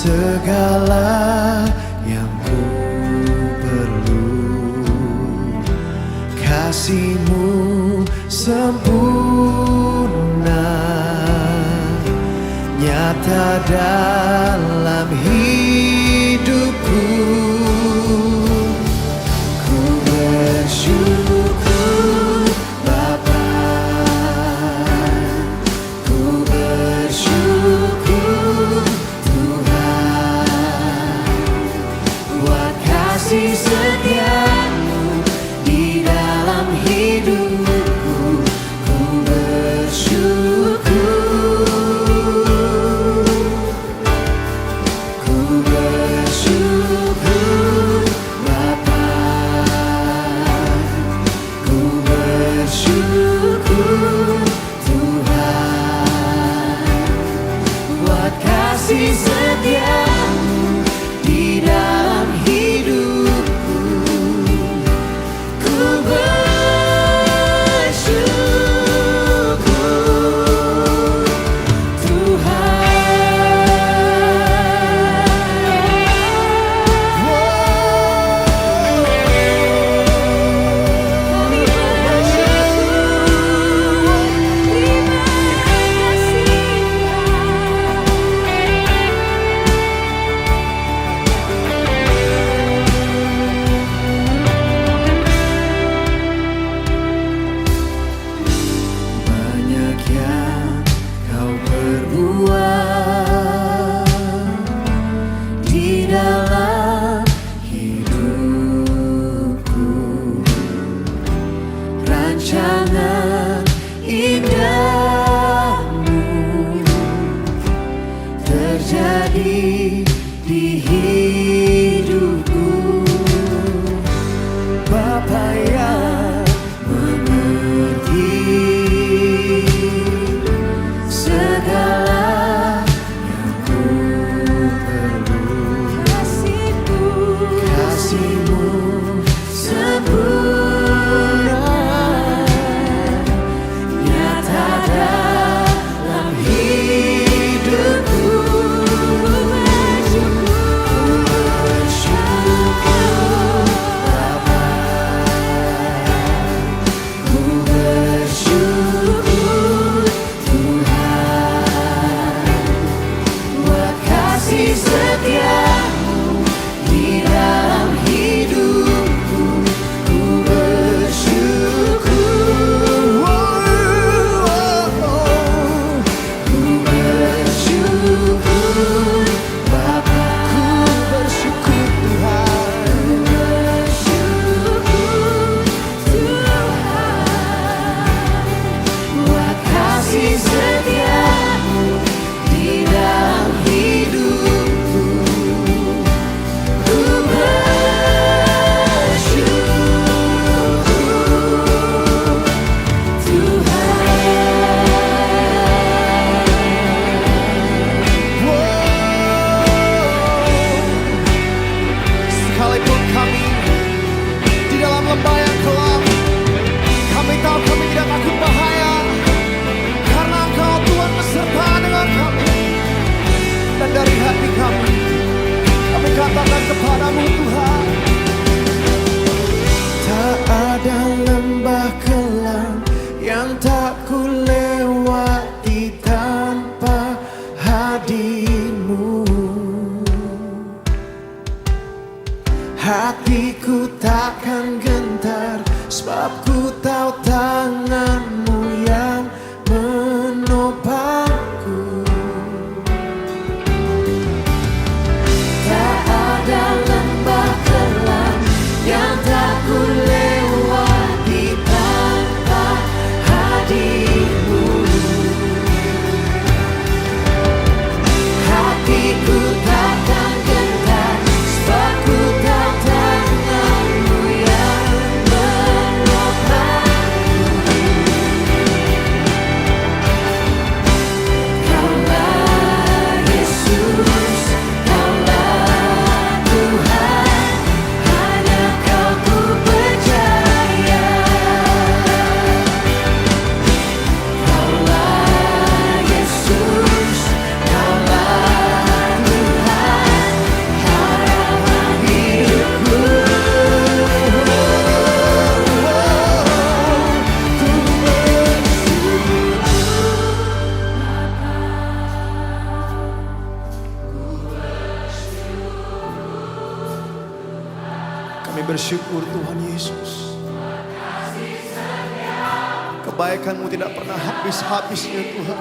segala yang ku perlu. Kasih-Mu sempurna, nyata dalam hidupku. Ku bersyukur Bapa, ku bersyukur Tuhan, buat kasih setia-Mu di dalam hidupku. Ku bersyukur, ku bersyukur Bapa, ku bersyukur Tuhan, buat kasih setia-Mu di dalam hidupku. Ku bersyukur banyak yang Kau perbuat di dalam hidupku. Rancangan indah-Mu terjadi di hidupku. Bapa yang mengerti segala yang ku perlu. Kasih-Mu sempurna, nyata dalam hidupku. Kami bersyukur Tuhan Yesus. Kebaikan-Mu tidak pernah habis-habisnya Tuhan.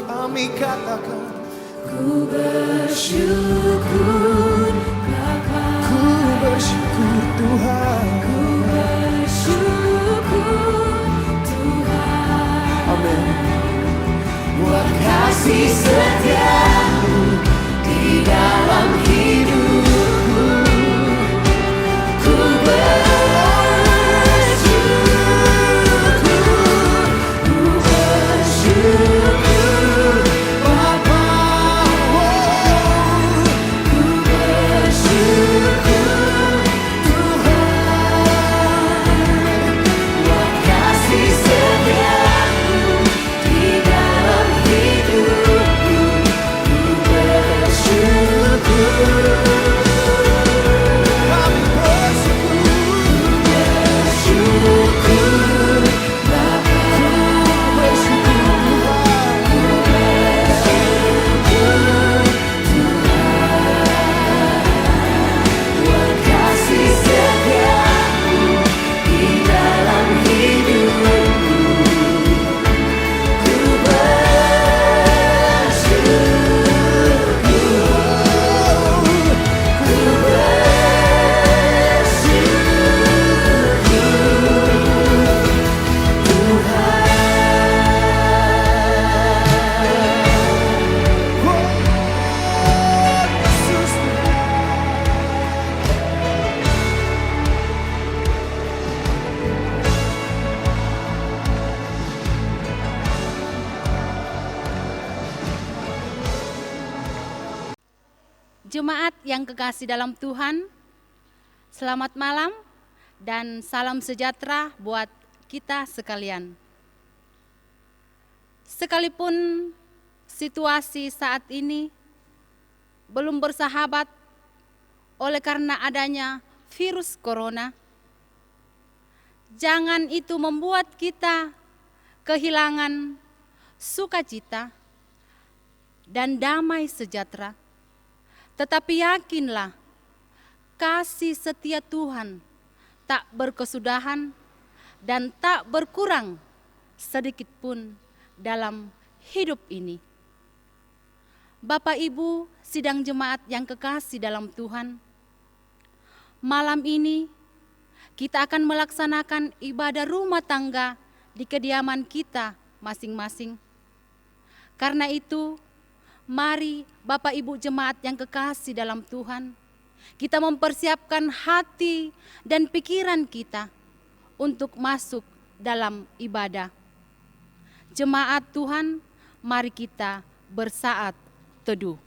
Kami katakan Ku bersyukur Bapa, ku bersyukur Tuhan. ku bersyukur Tuhan, Amin. buat kasih setia-Mu di dalam hidupku. Ku bersyukur Bapa, ku bersyukur Tuhan, buat kasih setia-Mu di dalam hidupku. Ku bersyukur. Kami bersyukur. Kasih setia-Mu di dalam hidupku. Ku Jemaat yang kekasih dalam Tuhan, selamat malam dan salam sejahtera buat kita sekalian. Sekalipun situasi saat ini belum bersahabat oleh karena adanya virus corona, jangan itu membuat kita kehilangan sukacita dan damai sejahtera. Tetapi yakinlah, kasih setia Tuhan tak berkesudahan dan tak berkurang sedikit pun dalam hidup ini. Bapak Ibu sidang jemaat yang kekasih dalam Tuhan, malam ini kita akan melaksanakan ibadah rumah tangga di kediaman kita masing-masing. Karena itu, mari Bapak Ibu jemaat yang kekasih dalam Tuhan, kita mempersiapkan hati dan pikiran kita untuk masuk dalam ibadah. Jemaat Tuhan, mari kita bersaat teduh.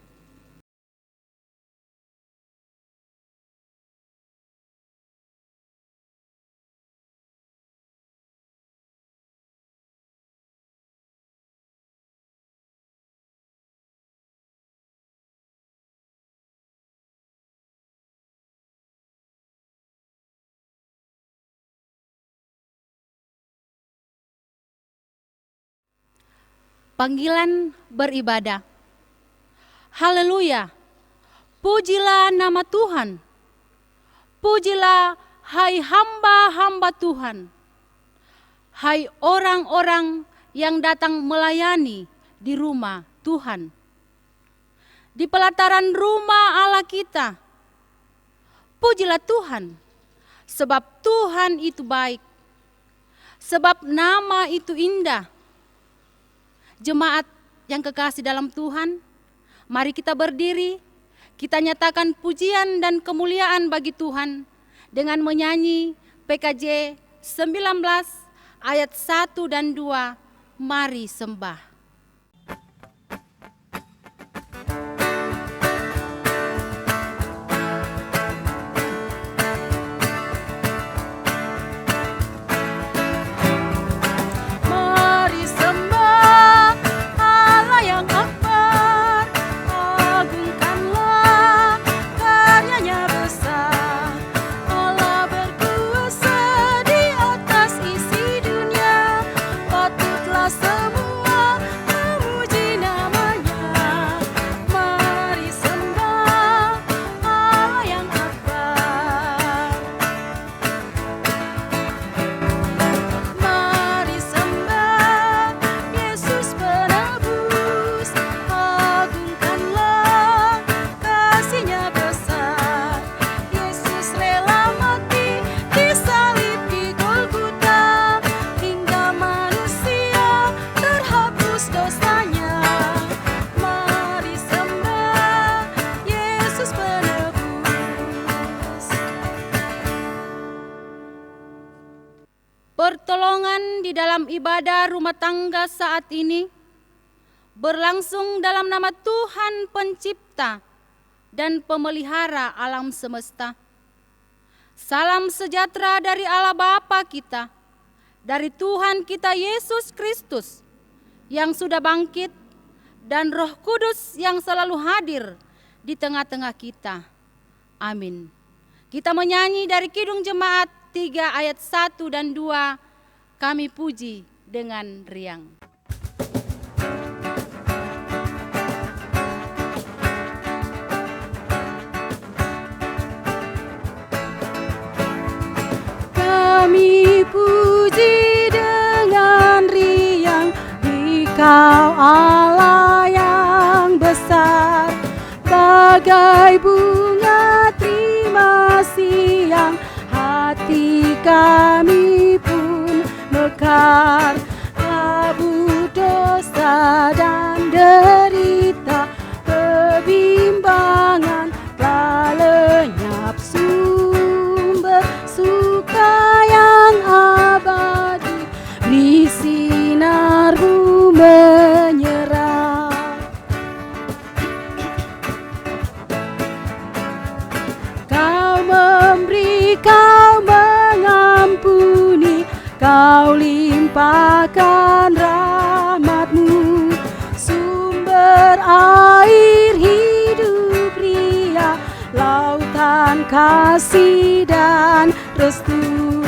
Panggilan beribadah. Haleluya. Pujilah nama Tuhan. Pujilah hai hamba-hamba Tuhan. Hai orang-orang yang datang melayani di rumah Tuhan. Di pelataran rumah Allah kita. Pujilah Tuhan. Sebab Tuhan itu baik. Sebab nama itu indah. Jemaat yang kekasih dalam Tuhan, mari kita berdiri, kita nyatakan pujian dan kemuliaan bagi Tuhan dengan menyanyi PKJ 19 ayat 1 dan 2, mari sembah. semua dalam ibadah rumah tangga saat ini berlangsung dalam nama Tuhan Pencipta dan Pemelihara alam semesta. Salam sejahtera dari Allah Bapa kita, dari Tuhan kita Yesus Kristus yang sudah bangkit, dan Roh Kudus yang selalu hadir di tengah-tengah kita. Amin. Kita menyanyi dari Kidung Jemaat 3 ayat 1 dan 2, kami puji dengan riang. Kami puji dengan riang Dikau Allah yang besar, bagai bunga terima siang, hati kami pun mekar. Kabut dosa dan derita, kebimbangan telah lenyap, sumber suka yang abadi di sinarmu menyerah. Kau memberi, kau mengampuni, kau limpahkan rahmat-Mu, sumber air hidup ria, lautan kasih dan restu,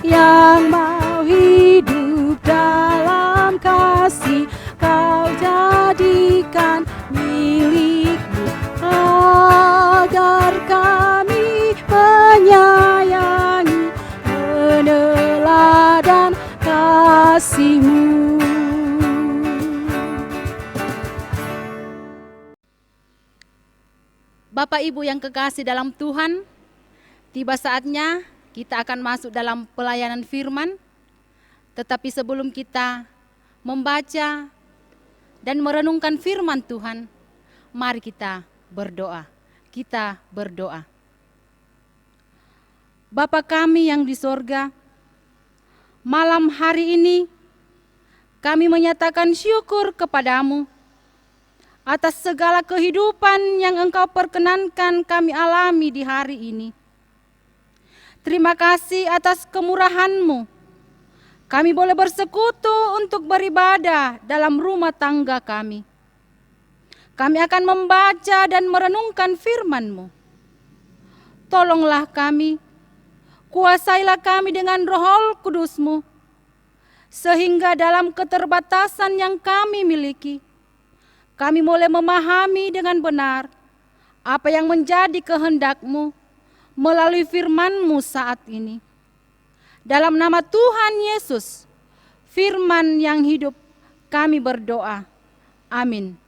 yang mau hidup dalam kasih kau jadikan milik-Mu, agar kami menyayangi, meneladan kasih-Mu. Bapak Ibu yang kekasih dalam Tuhan, tiba saatnya kita akan masuk dalam pelayanan firman. Tetapi sebelum kita membaca dan merenungkan firman Tuhan, mari kita berdoa. Kita berdoa. Bapa kami yang di sorga, malam hari ini kami menyatakan syukur kepadamu atas segala kehidupan yang Engkau perkenankan kami alami di hari ini. Terima kasih atas kemurahan-Mu. Kami boleh bersekutu untuk beribadah dalam rumah tangga kami. Kami akan membaca dan merenungkan firman-Mu. Tolonglah kami, kuasailah kami dengan Roh Kudus-Mu, sehingga dalam keterbatasan yang kami miliki, kami boleh memahami dengan benar apa yang menjadi kehendak-Mu melalui firman-Mu saat ini. Dalam nama Tuhan Yesus, firman yang hidup, kami berdoa. Amin.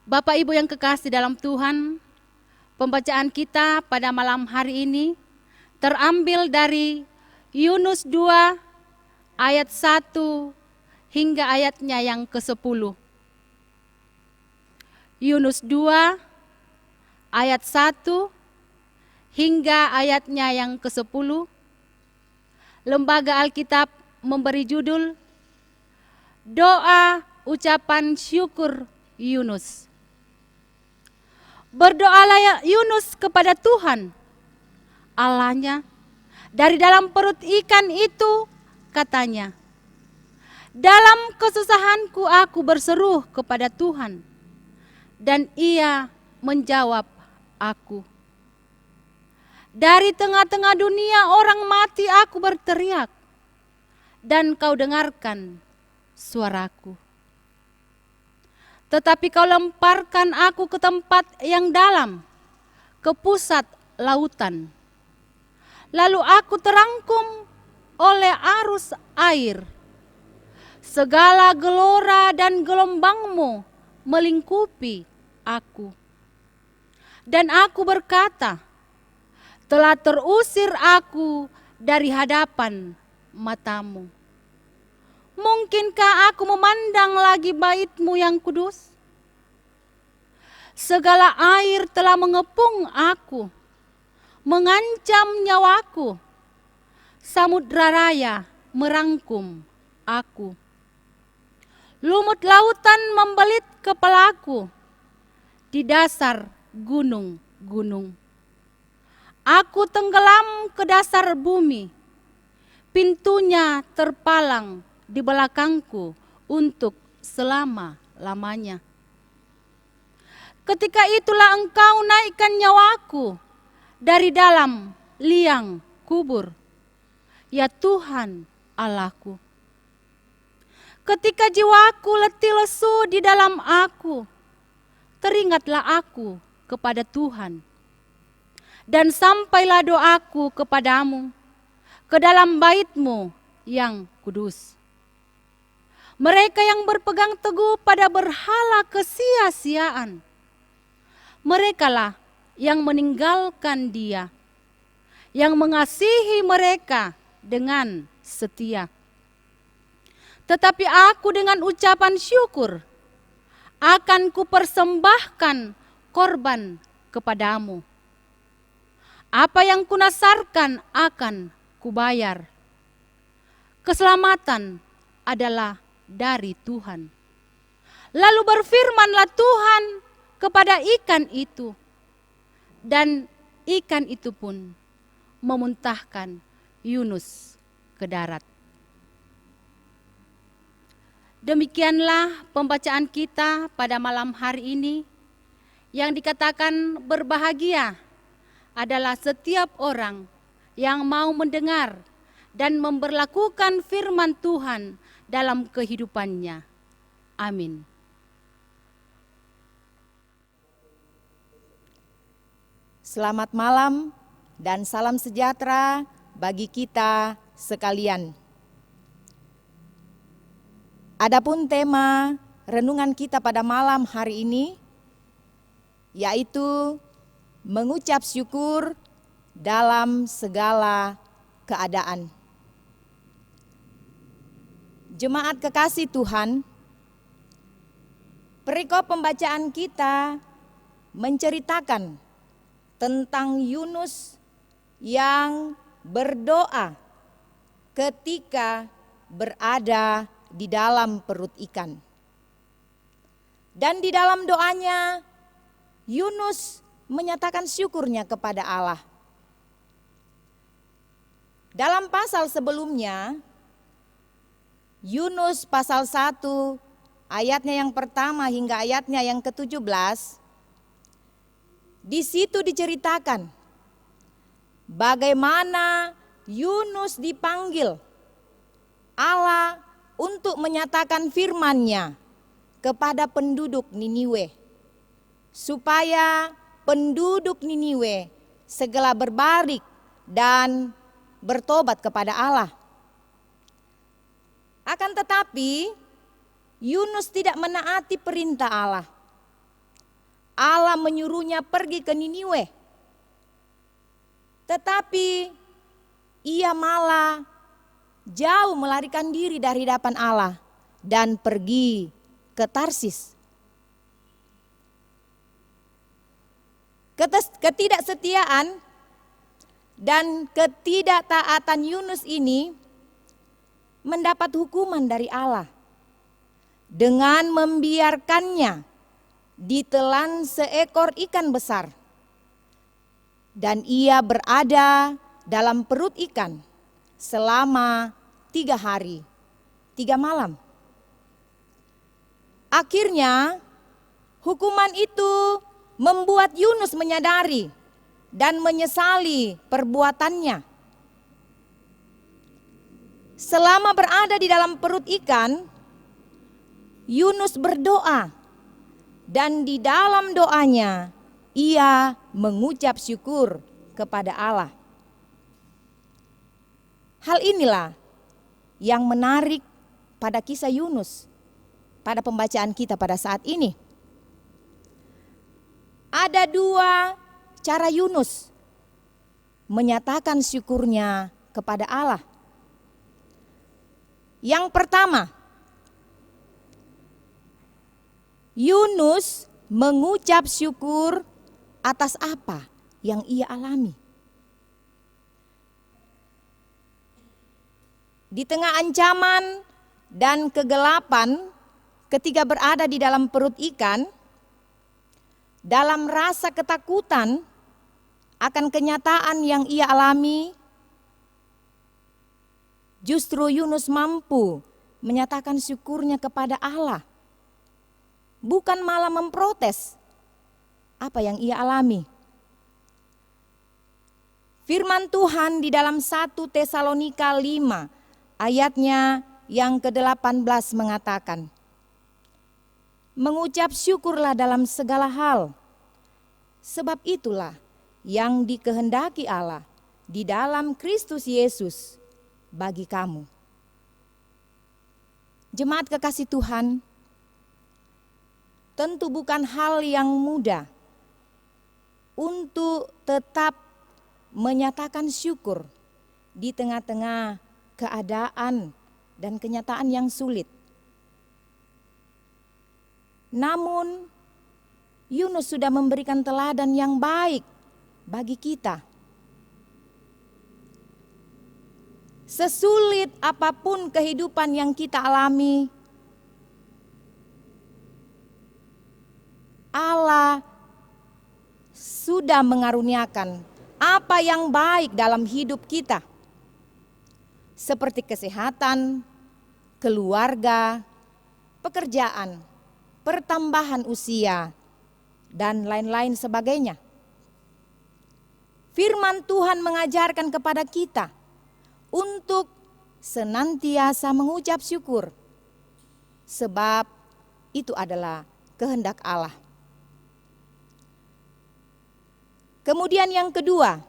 Bapak Ibu yang kekasih dalam Tuhan, pembacaan kita pada malam hari ini terambil dari Yunus 2 ayat 1 hingga ayatnya yang ke-10. Yunus 2 ayat 1 hingga ayatnya yang ke-10. Lembaga Alkitab memberi judul Doa Ucapan Syukur Yunus. Berdoalah Yunus kepada Tuhan Allahnya dari dalam perut ikan itu, katanya, dalam kesusahanku aku berseru kepada Tuhan, dan Ia menjawab aku. Dari tengah-tengah dunia orang mati aku berteriak, dan Kau dengarkan suaraku. Tetapi Kau lemparkan aku ke tempat yang dalam, ke pusat lautan. Lalu aku terangkum oleh arus air. Segala gelora dan gelombang-Mu melingkupi aku. Dan aku berkata, telah terusir aku dari hadapan mata-Mu. Mungkinkah aku memandang lagi bait-Mu yang kudus? Segala air telah mengepung aku, mengancam nyawaku. Samudra raya merangkum aku. Lumut lautan membelit kepalaku di dasar gunung-gunung. Aku tenggelam ke dasar bumi, pintunya terpalang di belakangku untuk selama-lamanya. Ketika itulah Engkau naikkan nyawaku dari dalam liang kubur, ya Tuhan Allahku. Ketika jiwaku letih lesu di dalam aku, teringatlah aku kepada Tuhan. Dan sampailah doaku kepadamu, ke dalam bait-Mu yang kudus. Mereka yang berpegang teguh pada berhala kesia-siaan, merekalah yang meninggalkan Dia, yang mengasihi mereka dengan setia. Tetapi aku dengan ucapan syukur akan kupersembahkan korban kepadamu. Apa yang kunasarkan akan kubayar. Keselamatan adalah dari Tuhan. Lalu berfirmanlah Tuhan kepada ikan itu, dan ikan itu pun memuntahkan Yunus ke darat. Demikianlah pembacaan kita pada malam hari ini, yang dikatakan berbahagia adalah setiap orang yang mau mendengar dan memberlakukan firman Tuhan dalam kehidupannya. Amin. Selamat malam dan salam sejahtera bagi kita sekalian. Adapun tema renungan kita pada malam hari ini yaitu mengucap syukur dalam segala keadaan. Jemaat kekasih Tuhan, perikop pembacaan kita menceritakan tentang Yunus yang berdoa ketika berada di dalam perut ikan. Dan di dalam doanya Yunus menyatakan syukurnya kepada Allah. Dalam pasal sebelumnya, Yunus pasal 1 ayatnya yang pertama hingga ayatnya yang ke-17, di situ diceritakan bagaimana Yunus dipanggil Allah untuk menyatakan firman-Nya kepada penduduk Niniwe, supaya penduduk Niniwe segera berbalik dan bertobat kepada Allah. Akan tetapi Yunus tidak menaati perintah Allah. Allah menyuruhnya pergi ke Niniwe, tetapi ia malah jauh melarikan diri dari hadapan Allah dan pergi ke Tarsis. Ketidaksetiaan dan ketidaktaatan Yunus ini mendapat hukuman dari Allah dengan membiarkannya ditelan seekor ikan besar, dan ia berada dalam perut ikan selama 3 hari 3 malam. Akhirnya hukuman itu membuat Yunus menyadari dan menyesali perbuatannya. Selama berada di dalam perut ikan, Yunus berdoa, dan di dalam doanya ia mengucap syukur kepada Allah. Hal inilah yang menarik pada kisah Yunus pada pembacaan kita pada saat ini. Ada 2 cara Yunus menyatakan syukurnya kepada Allah. Yang pertama, Yunus mengucap syukur atas apa yang ia alami. Di tengah ancaman dan kegelapan ketika berada di dalam perut ikan, dalam rasa ketakutan akan kenyataan yang ia alami, justru Yunus mampu menyatakan syukurnya kepada Allah. Bukan malah memprotes apa yang ia alami. Firman Tuhan di dalam 1 Tesalonika 5 ayatnya yang ke-18 mengatakan, mengucap syukurlah dalam segala hal, sebab itulah yang dikehendaki Allah di dalam Kristus Yesus bagi kamu. Jemaat kekasih Tuhan, tentu bukan hal yang mudah untuk tetap menyatakan syukur di tengah-tengah keadaan dan kenyataan yang sulit. Namun Yunus sudah memberikan teladan yang baik bagi kita. Sesulit apapun kehidupan yang kita alami, Allah sudah mengaruniakan apa yang baik dalam hidup kita, seperti kesehatan, keluarga, pekerjaan, pertambahan usia, dan lain-lain sebagainya. Firman Tuhan mengajarkan kepada kita untuk senantiasa mengucap syukur, sebab itu adalah kehendak Allah. Kemudian yang kedua,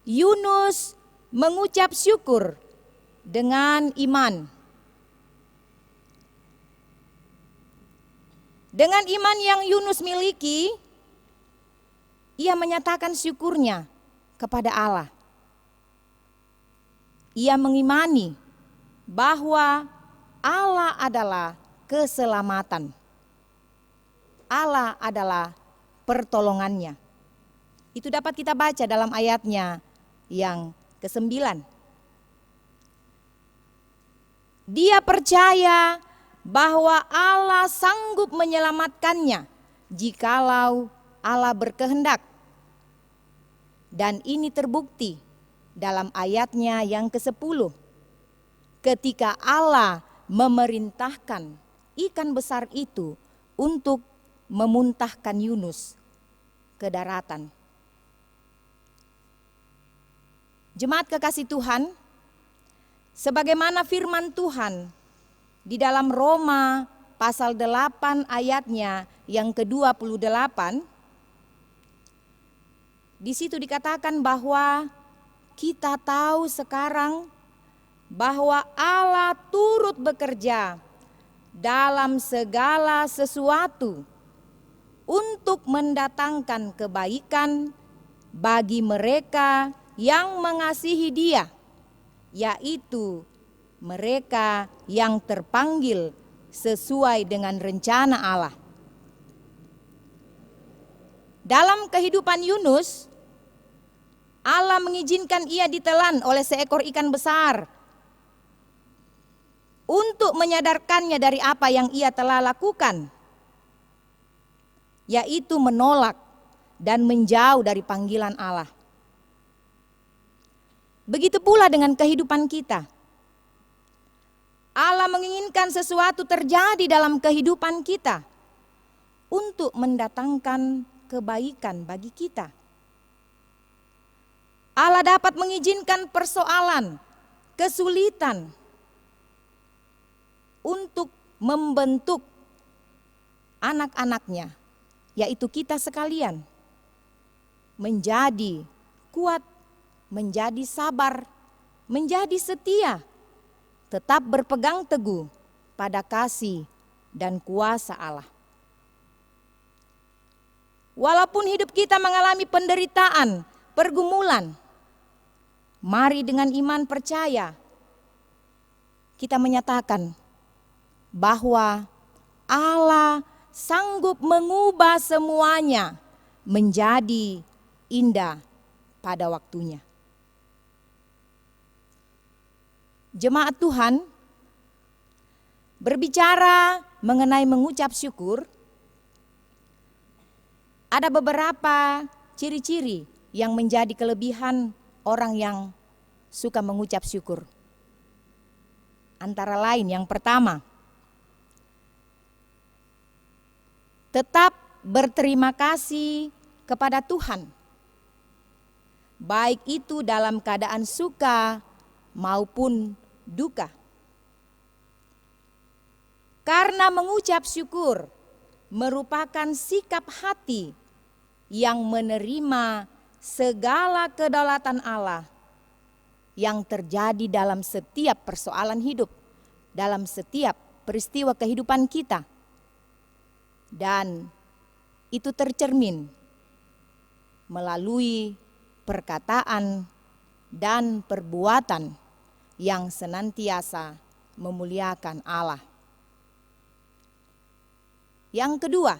Yunus mengucap syukur dengan iman. Dengan iman yang Yunus miliki, ia menyatakan syukurnya kepada Allah. Ia mengimani bahwa Allah adalah keselamatan. Allah adalah pertolongannya. Itu dapat kita baca dalam ayatnya yang ke-9. Dia percaya bahwa Allah sanggup menyelamatkannya jikalau Allah berkehendak. Dan ini terbukti dalam ayatnya yang ke-10. Ketika Allah memerintahkan ikan besar itu untuk memuntahkan Yunus ke daratan. Jemaat kekasih Tuhan, sebagaimana firman Tuhan di dalam Roma pasal 8 ayatnya yang ke-28, di situ dikatakan bahwa kita tahu sekarang bahwa Allah turut bekerja dalam segala sesuatu untuk mendatangkan kebaikan bagi mereka yang mengasihi Dia, yaitu mereka yang terpanggil sesuai dengan rencana Allah. Dalam kehidupan Yunus, Allah mengizinkan ia ditelan oleh seekor ikan besar untuk menyadarkannya dari apa yang ia telah lakukan, yaitu menolak dan menjauh dari panggilan Allah. Begitu pula dengan kehidupan kita. Allah menginginkan sesuatu terjadi dalam kehidupan kita untuk mendatangkan kebaikan bagi kita. Allah dapat mengizinkan persoalan, kesulitan untuk membentuk anak-anaknya, yaitu kita sekalian, menjadi kuat, menjadi sabar, menjadi setia, tetap berpegang teguh pada kasih dan kuasa Allah. Walaupun hidup kita mengalami penderitaan, pergumulan, mari dengan iman percaya kita menyatakan bahwa Allah sanggup mengubah semuanya menjadi indah pada waktunya. Jemaat Tuhan, berbicara mengenai mengucap syukur, ada beberapa ciri-ciri yang menjadi kelebihan orang yang suka mengucap syukur. Antara lain, yang pertama, tetap berterima kasih kepada Tuhan, baik itu dalam keadaan suka maupun duka. Karena mengucap syukur merupakan sikap hati yang menerima segala kedaulatan Allah yang terjadi dalam setiap persoalan hidup, dalam setiap peristiwa kehidupan kita. Dan itu tercermin melalui perkataan dan perbuatan yang senantiasa memuliakan Allah. Yang kedua,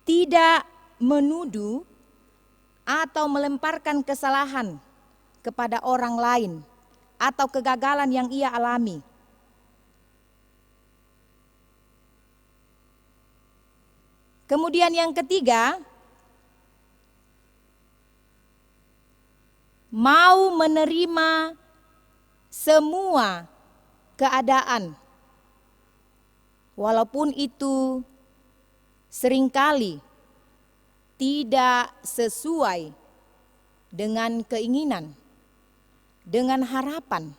tidak menuduh atau melemparkan kesalahan kepada orang lain atau kegagalan yang ia alami. Kemudian yang ketiga, mau menerima semua keadaan, walaupun itu seringkali tidak sesuai dengan keinginan, dengan harapan,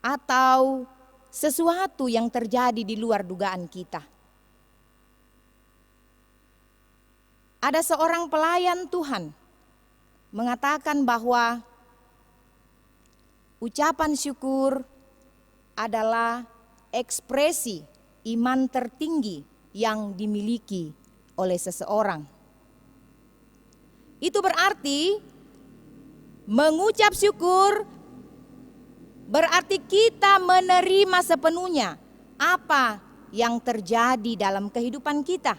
atau sesuatu yang terjadi di luar dugaan kita. Ada seorang pelayan Tuhan mengatakan bahwa ucapan syukur adalah ekspresi iman tertinggi yang dimiliki oleh seseorang. Itu berarti mengucap syukur berarti kita menerima sepenuhnya apa yang terjadi dalam kehidupan kita.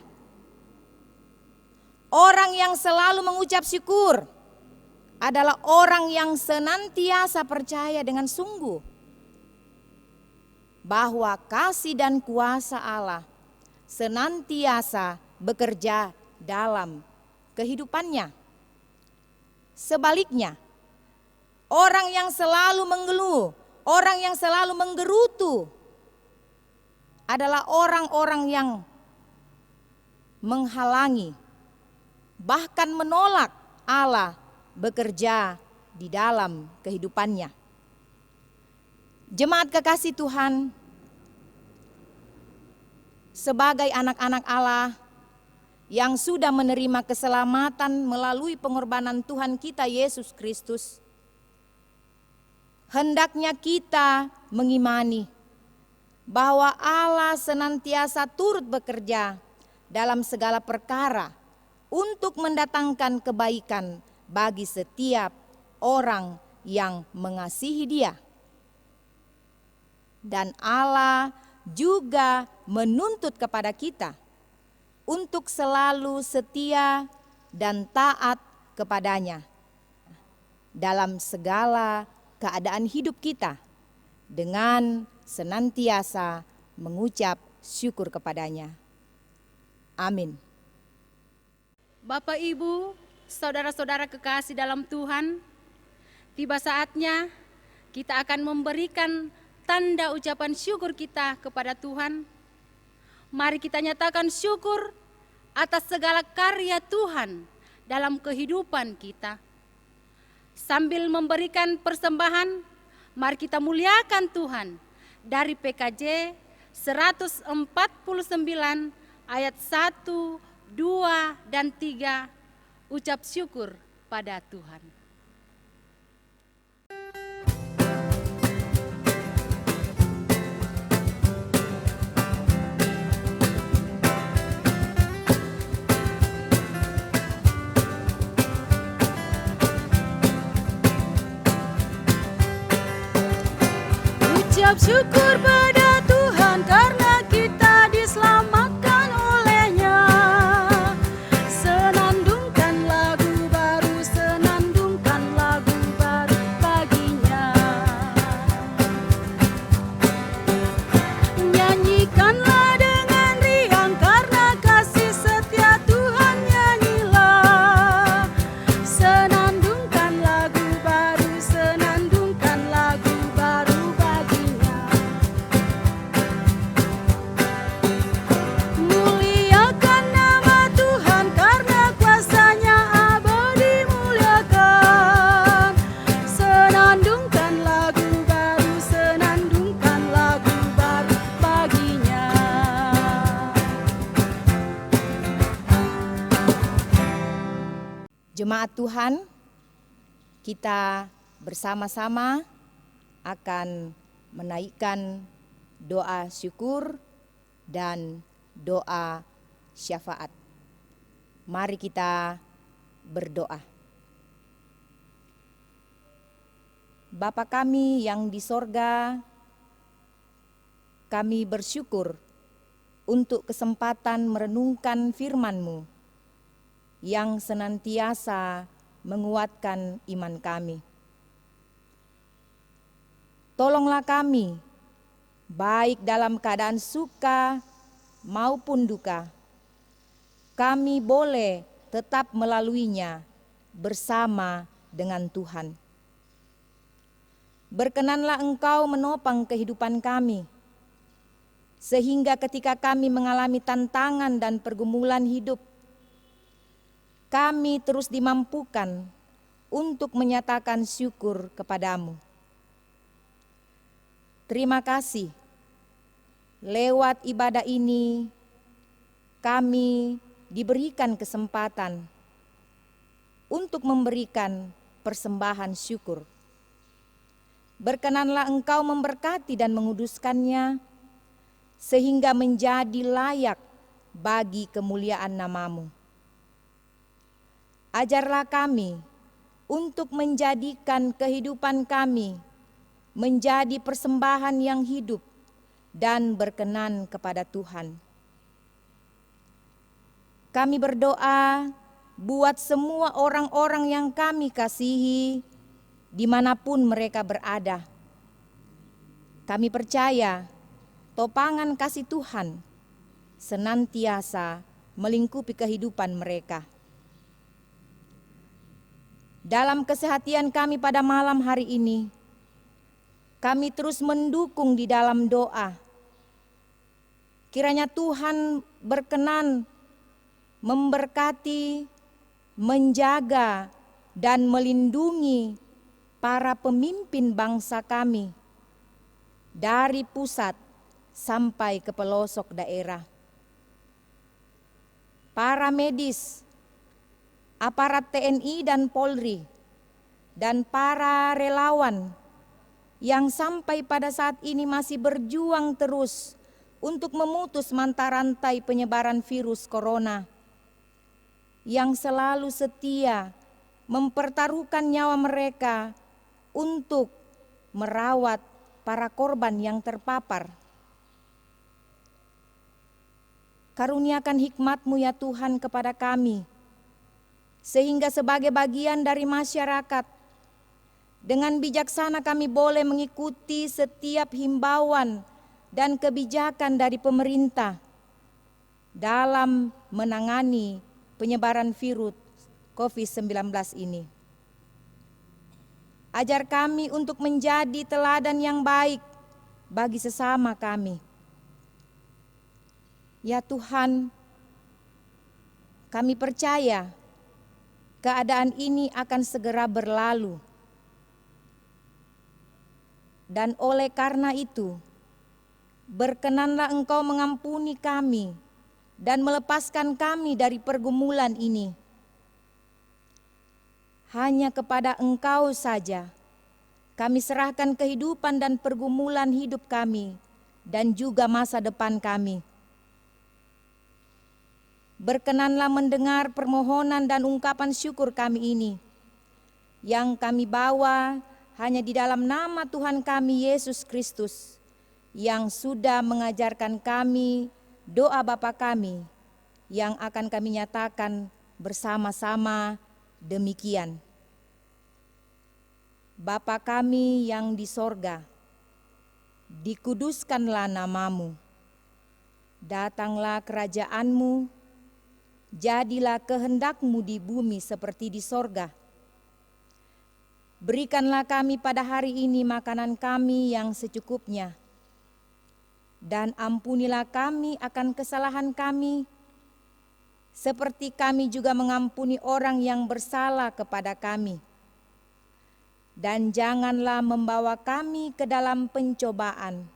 Orang yang selalu mengucap syukur adalah orang yang senantiasa percaya dengan sungguh bahwa kasih dan kuasa Allah senantiasa bekerja dalam kehidupannya. Sebaliknya, orang yang selalu mengeluh, orang yang selalu menggerutu adalah orang-orang yang menghalangi, bahkan menolak Allah bekerja di dalam kehidupannya. Jemaat kekasih Tuhan, sebagai anak-anak Allah yang sudah menerima keselamatan melalui pengorbanan Tuhan kita Yesus Kristus, hendaknya kita mengimani bahwa Allah senantiasa turut bekerja dalam segala perkara untuk mendatangkan kebaikan bagi setiap orang yang mengasihi Dia. Dan Allah juga menuntut kepada kita untuk selalu setia dan taat kepadanya dalam segala keadaan hidup kita dengan senantiasa mengucap syukur kepadanya. Amin. Bapak, Ibu, saudara-saudara kekasih dalam Tuhan, tiba saatnya kita akan memberikan tanda ucapan syukur kita kepada Tuhan. Mari kita nyatakan syukur atas segala karya Tuhan dalam kehidupan kita. Sambil memberikan persembahan, mari kita muliakan Tuhan dari PKJ 149 ayat 1, 2, dan 3, ucap syukur pada Tuhan. Ucap syukur pada Tuhan karena kita diselamatkan oleh-Nya. Senandungkan lagu baru, senandungkan lagu baru senandungkan lagu baru, senandungkan lagu baru baginya. Muliakan nama Tuhan karena kuasa-Nya abadi, muliakan. Senandungkan lagu baru, senandungkan lagu baru baginya. Jemaat Tuhan, kita bersama-sama akan menaikkan doa syukur dan doa syafaat. Mari kita berdoa. Bapa kami yang di sorga, kami bersyukur untuk kesempatan merenungkan firman-Mu yang senantiasa menguatkan iman kami. Tolonglah kami, baik dalam keadaan suka maupun duka, kami boleh tetap melaluinya bersama dengan Tuhan. Berkenanlah Engkau menopang kehidupan kami, sehingga ketika kami mengalami tantangan dan pergumulan hidup, kami terus dimampukan untuk menyatakan syukur kepadamu. Terima kasih, lewat ibadah ini kami diberikan kesempatan untuk memberikan persembahan syukur. Berkenanlah Engkau memberkati dan menguduskannya, sehingga menjadi layak bagi kemuliaan nama-Mu. Ajarlah kami untuk menjadikan kehidupan kami menjadi persembahan yang hidup dan berkenan kepada Tuhan. Kami berdoa buat semua orang-orang yang kami kasihi dimanapun mereka berada. Kami percaya topangan kasih Tuhan senantiasa melingkupi kehidupan mereka. Dalam keseharian kami pada malam hari ini, kami terus mendukung di dalam doa. Kiranya Tuhan berkenan memberkati, menjaga, dan melindungi para pemimpin bangsa kami dari pusat sampai ke pelosok daerah. Para medis, aparat TNI dan Polri, dan para relawan yang sampai pada saat ini masih berjuang terus untuk memutus mata rantai penyebaran virus corona, yang selalu setia mempertaruhkan nyawa mereka untuk merawat para korban yang terpapar. Karuniakan hikmat-Mu ya Tuhan kepada kami, sehingga sebagai bagian dari masyarakat, dengan bijaksana kami boleh mengikuti setiap himbauan dan kebijakan dari pemerintah dalam menangani penyebaran virus COVID-19 ini. Ajar kami untuk menjadi teladan yang baik bagi sesama kami. Ya Tuhan, kami percaya keadaan ini akan segera berlalu. Dan oleh karena itu, berkenanlah Engkau mengampuni kami dan melepaskan kami dari pergumulan ini. Hanya kepada Engkau saja kami serahkan kehidupan dan pergumulan hidup kami dan juga masa depan kami. Berkenanlah mendengar permohonan dan ungkapan syukur kami ini, yang kami bawa hanya di dalam nama Tuhan kami Yesus Kristus, yang sudah mengajarkan kami doa Bapa kami, yang akan kami nyatakan bersama-sama demikian. Bapa kami yang di sorga, dikuduskanlah nama-Mu, datanglah kerajaan-Mu, jadilah kehendak-Mu di bumi seperti di sorga. Berikanlah kami pada hari ini makanan kami yang secukupnya. Dan ampunilah kami akan kesalahan kami, seperti kami juga mengampuni orang yang bersalah kepada kami. Dan janganlah membawa kami ke dalam pencobaan,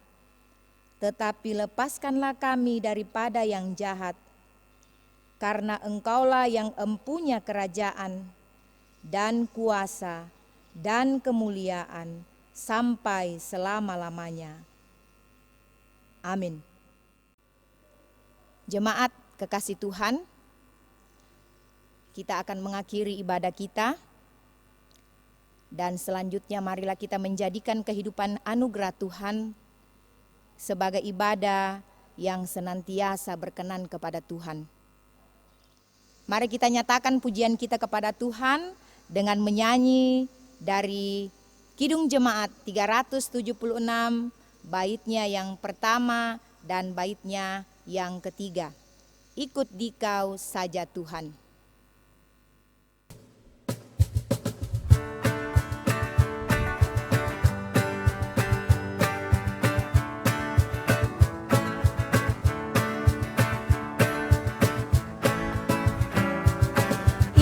tetapi lepaskanlah kami daripada yang jahat. Karena Engkaulah yang empunya kerajaan, dan kuasa, dan kemuliaan, sampai selama-lamanya. Amin. Jemaat kekasih Tuhan, kita akan mengakhiri ibadah kita. Dan selanjutnya marilah kita menjadikan kehidupan anugerah Tuhan sebagai ibadah yang senantiasa berkenan kepada Tuhan. Mari kita nyatakan pujian kita kepada Tuhan dengan menyanyi dari Kidung Jemaat 376, baitnya yang pertama dan baitnya yang ketiga. Ikut Dikau saja Tuhan.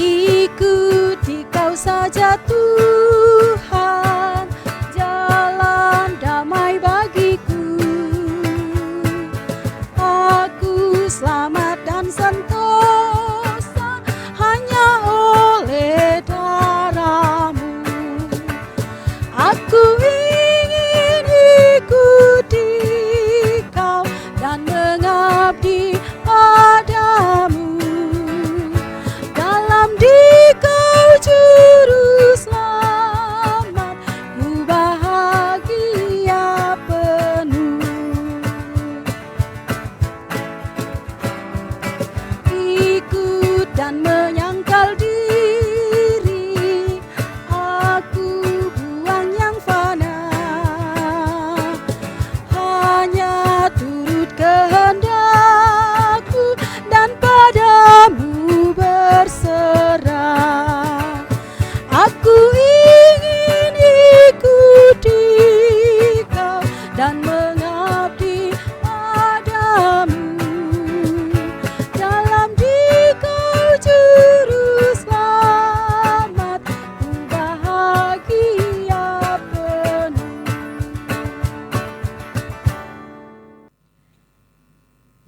Ikuti Kau saja Tuhan, jalan damai bagiku. Aku selamat dan sentosa hanya oleh darah-Mu. Aku ingin ikuti Kau dan mengabdi padamu. Dikau juru selamat, ku bahagia penuh. Ikut dan menyangkal diri, aku buang yang fana, hanya turut kehendakku dan padamu berserah. Aku ingin ikuti Kau dan mengabdi padamu. Dalam Dikau juru selamat, ku bahagia penuh.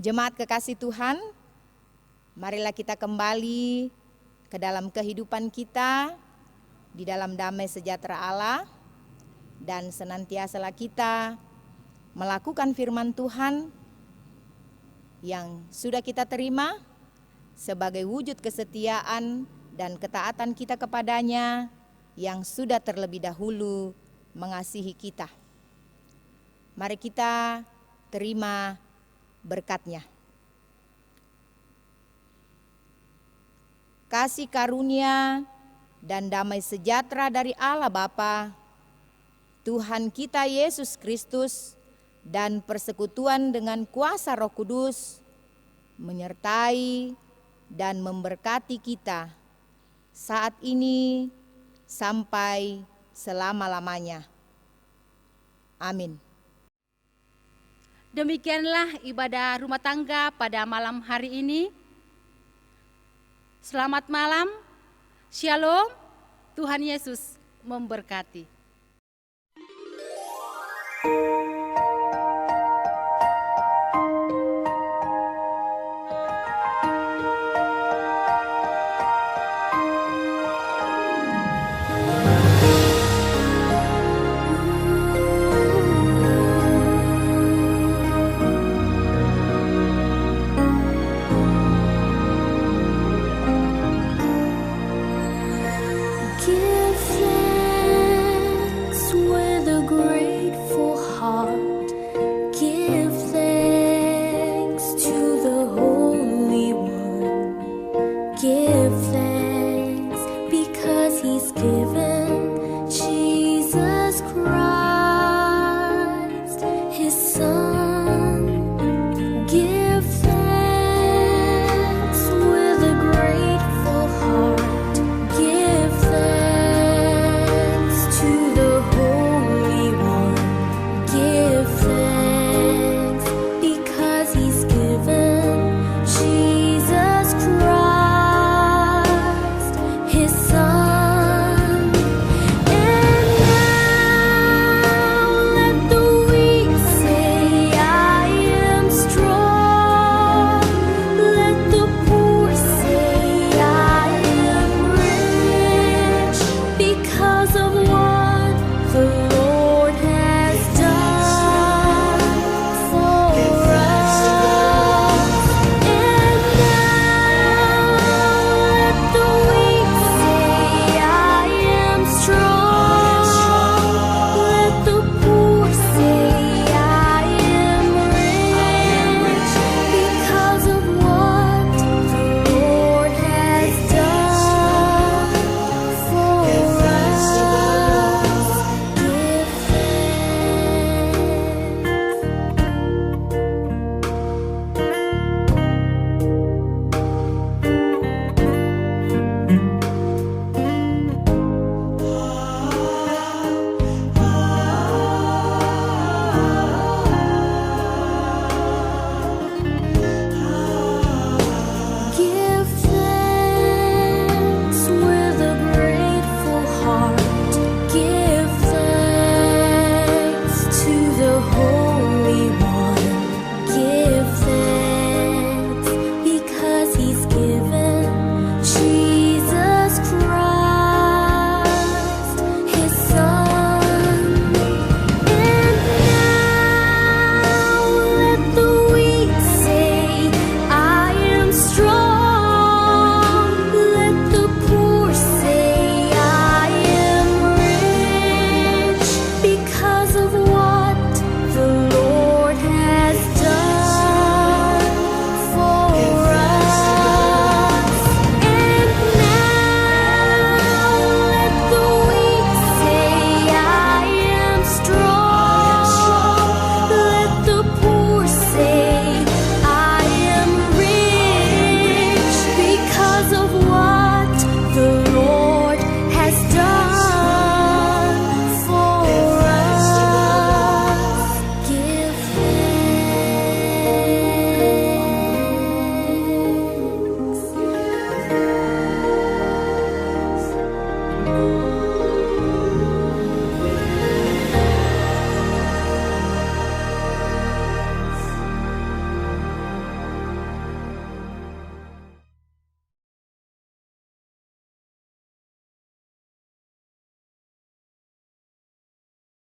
Jemaat kekasih Tuhan, marilah kita kembali ke dalam kehidupan kita di dalam damai sejahtera Allah, dan senantiasalah kita melakukan firman Tuhan yang sudah kita terima sebagai wujud kesetiaan dan ketaatan kita kepadanya yang sudah terlebih dahulu mengasihi kita. Mari kita terima berkat-Nya. Kasih karunia dan damai sejahtera dari Allah Bapa, Tuhan kita Yesus Kristus, dan persekutuan dengan kuasa Roh Kudus menyertai dan memberkati kita saat ini sampai selama-lamanya. Amin. Demikianlah ibadah rumah tangga pada malam hari ini. Selamat malam, Shalom, Tuhan Yesus memberkati.